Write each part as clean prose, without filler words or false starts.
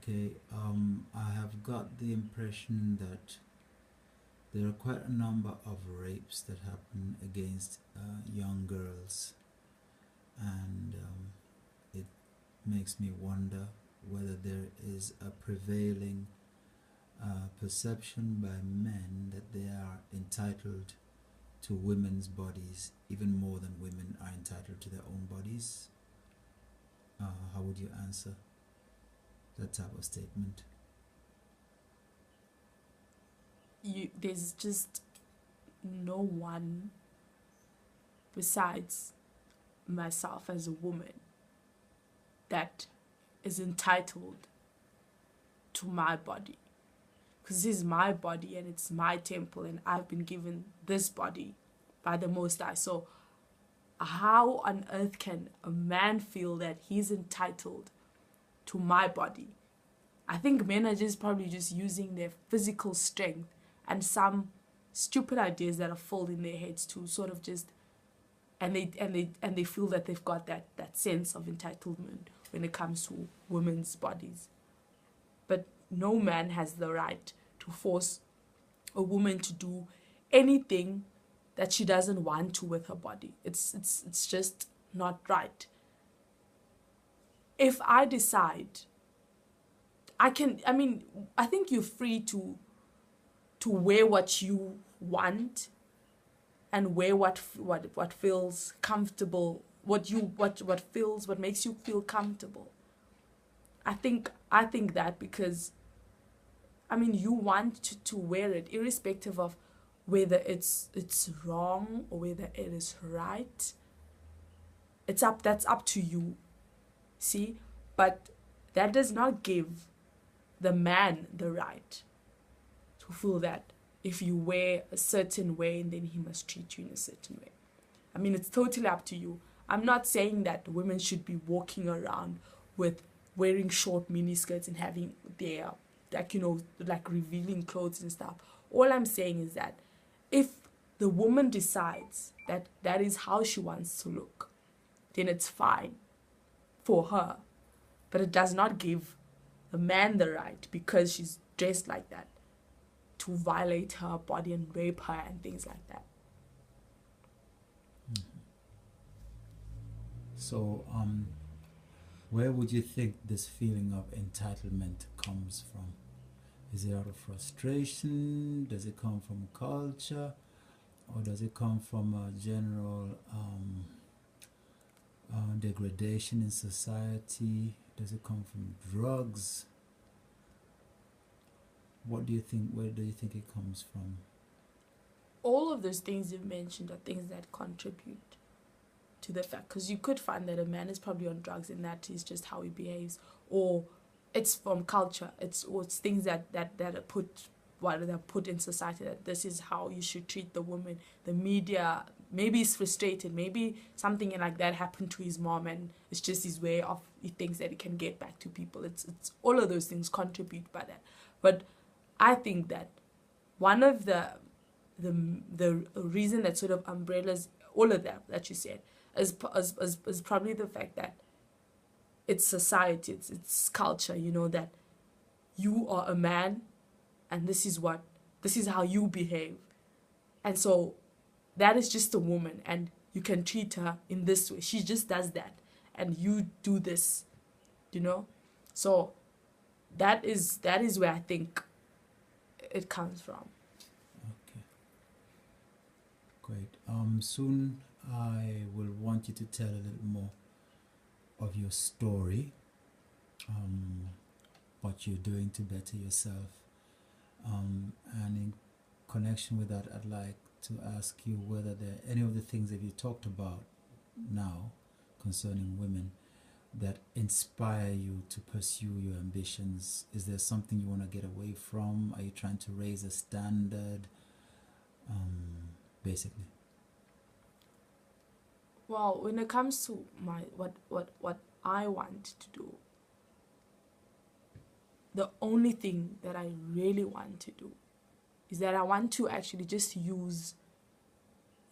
Okay, I have got the impression that there are quite a number of rapes that happen against young girls, and it makes me wonder whether there is a prevailing perception by men that they are entitled to women's bodies even more than women are entitled to their own bodies. How would you answer that type of statement? There's just no one besides myself as a woman that is entitled to my body, because this is my body and it's my temple and I've been given this body by the Most High. So how on earth can a man feel that he's entitled to my body? I think men are just probably just using their physical strength and some stupid ideas that are filled in their heads to sort of just, and they feel that they've got that sense of entitlement when it comes to women's bodies. But no man has the right to force a woman to do anything that she doesn't want to with her body. It's just not right. If I decide, I think you're free to wear what you want and wear what feels comfortable, what makes you feel comfortable. I think that because you want to wear it irrespective of whether it's wrong or whether it is right. That's up to you. See? But that does not give the man the right to feel that if you wear a certain way, then he must treat you in a certain way. It's totally up to you. I'm not saying that women should be walking around with wearing short mini skirts and having their, like revealing clothes and stuff. All I'm saying is that if the woman decides that that is how she wants to look, then it's fine for her. But it does not give the man the right, because she's dressed like that, to violate her body and rape her and things like that. So, where would you think this feeling of entitlement comes from? Is it out of frustration? Does it come from culture? Or does it come from a general degradation in society? Does it come from drugs? What do you think? Where do you think it comes from? All of those things you've mentioned are things that contribute to the fact, because you could find that a man is probably on drugs and that is just how he behaves, or it's from culture. It's things that are put in society, that this is how you should treat the woman. The media, maybe he's frustrated, maybe something like that happened to his mom and it's just his way of, he thinks that he can get back to people. It's all of those things contribute by that. But I think that one of the reason that sort of umbrellas all of that you said is probably the fact that it's society, it's culture, that you are a man and this is how you behave. And so that is just a woman and you can treat her in this way. She just does that and you do this, So that is where I think it comes from. Okay. Great. Soon I will want you to tell a little more of your story, what you're doing to better yourself. And in connection with that, I'd like to ask you whether there are any of the things that you talked about now concerning women that inspire you to pursue your ambitions. Is there something you want to get away from? Are you trying to raise a standard? Basically. Well, when it comes to what I want to do, the only thing that I really want to do is that I want to actually just use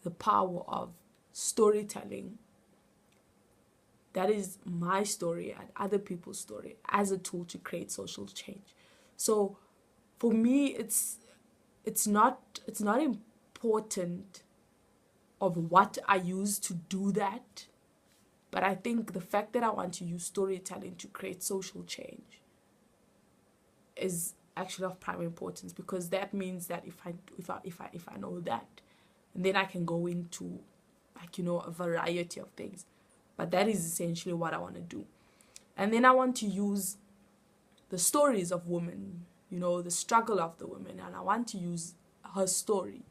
the power of storytelling that is my story and other people's story as a tool to create social change. So for me, it's not important of what I use to do that, but I think the fact that I want to use storytelling to create social change is actually of prime importance, because that means that if I know that, and then I can go into, like, a variety of things. But that is essentially what I want to do. And then I want to use the stories of women, the struggle of the women, and I want to use her story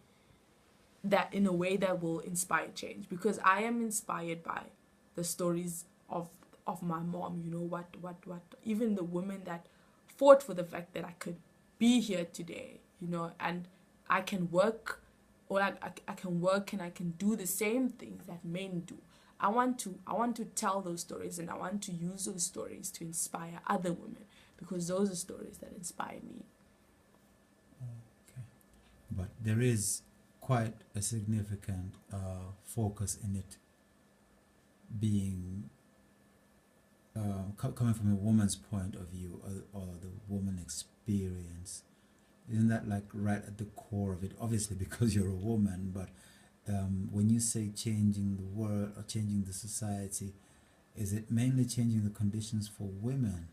that in a way that will inspire change, because I am inspired by the stories of my mom. What even the women that fought for the fact that I could be here today, and I can work, or I can work and I can do the same things that men do. I want to tell those stories, and I want to use those stories to inspire other women, because those are stories that inspire me. Okay. But there is quite a significant focus in it being coming from a woman's point of view, or the woman experience. Isn't that like right at the core of it? Obviously, because you're a woman, but when you say changing the world or changing the society, is it mainly changing the conditions for women,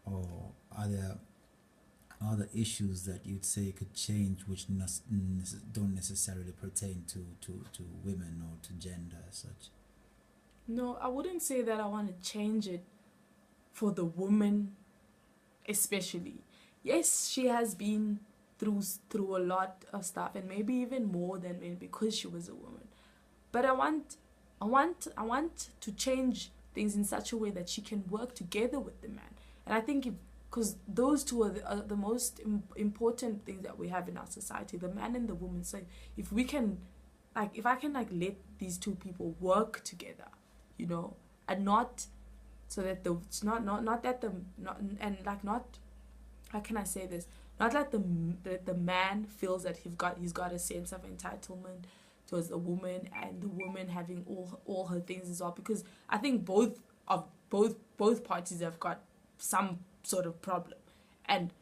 or are there other issues that you'd say could change which don't necessarily pertain to women or to gender as such? No, I wouldn't say that I want to change it for the woman especially. Yes, she has been through a lot of stuff, and maybe even more than men, because she was a woman. But I want to change things in such a way that she can work together with the man. And I think because those two are the most important things that we have in our society, the man and the woman. So if we can, if I can let these two people work together, and not so that it's not that the not and like not, how can I say this? Not like the man feels that he's got a sense of entitlement towards the woman, and the woman having all her things as well, because I think both parties have got some sort of problem, and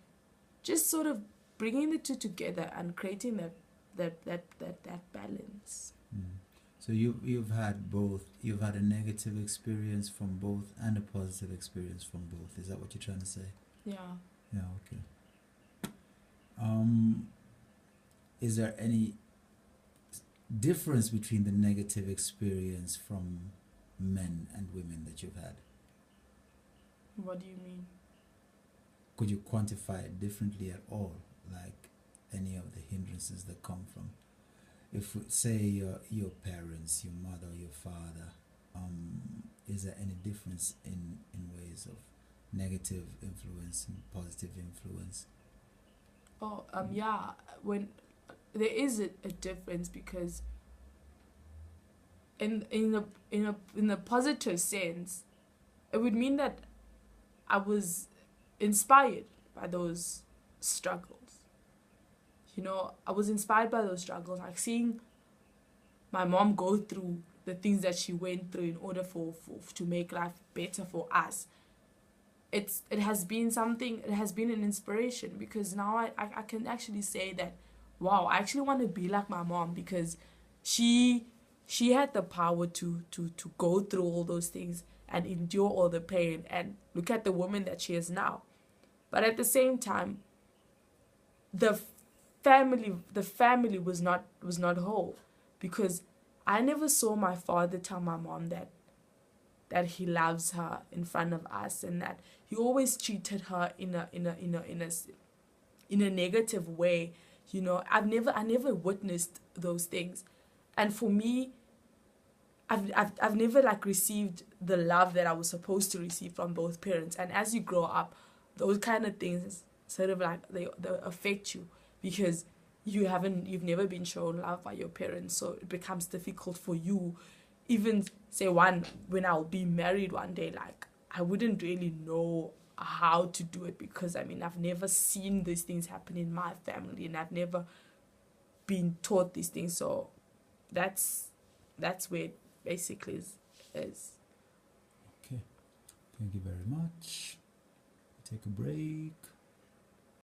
just sort of bringing the two together and creating that balance. So you've had both. You've had a negative experience from both and a positive experience from both. Is that what you're trying to say? Yeah. Yeah. Okay. Is there any difference between the negative experience from men and women that you've had? What do you mean? Could you quantify it differently at all? Like any of the hindrances that come from, if say your parents, your mother, your father, is there any difference in ways of negative influence and positive influence? Oh, yeah. When there is a difference, because in the positive sense, it would mean that I was inspired by those struggles. I was inspired by those struggles, like seeing my mom go through the things that she went through in order to make life better for us. It has been an inspiration, because now I can actually say that, wow, I actually want to be like my mom, because she had the power to go through all those things and endure all the pain, and look at the woman that she is now. But at the same time, the family was not whole, because I never saw my father tell my mom that he loves her in front of us, and that he always treated her in a negative way. I never witnessed those things, and for me, I've never received the love that I was supposed to receive from both parents. And as you grow up, those kind of things sort of they affect you, because you've never been shown love by your parents, so it becomes difficult for you. Even say when I'll be married one day, I wouldn't really know how to do it, because I've never seen these things happen in my family, and I've never been taught these things. So that's where it basically is. Thank you very much. Take a break.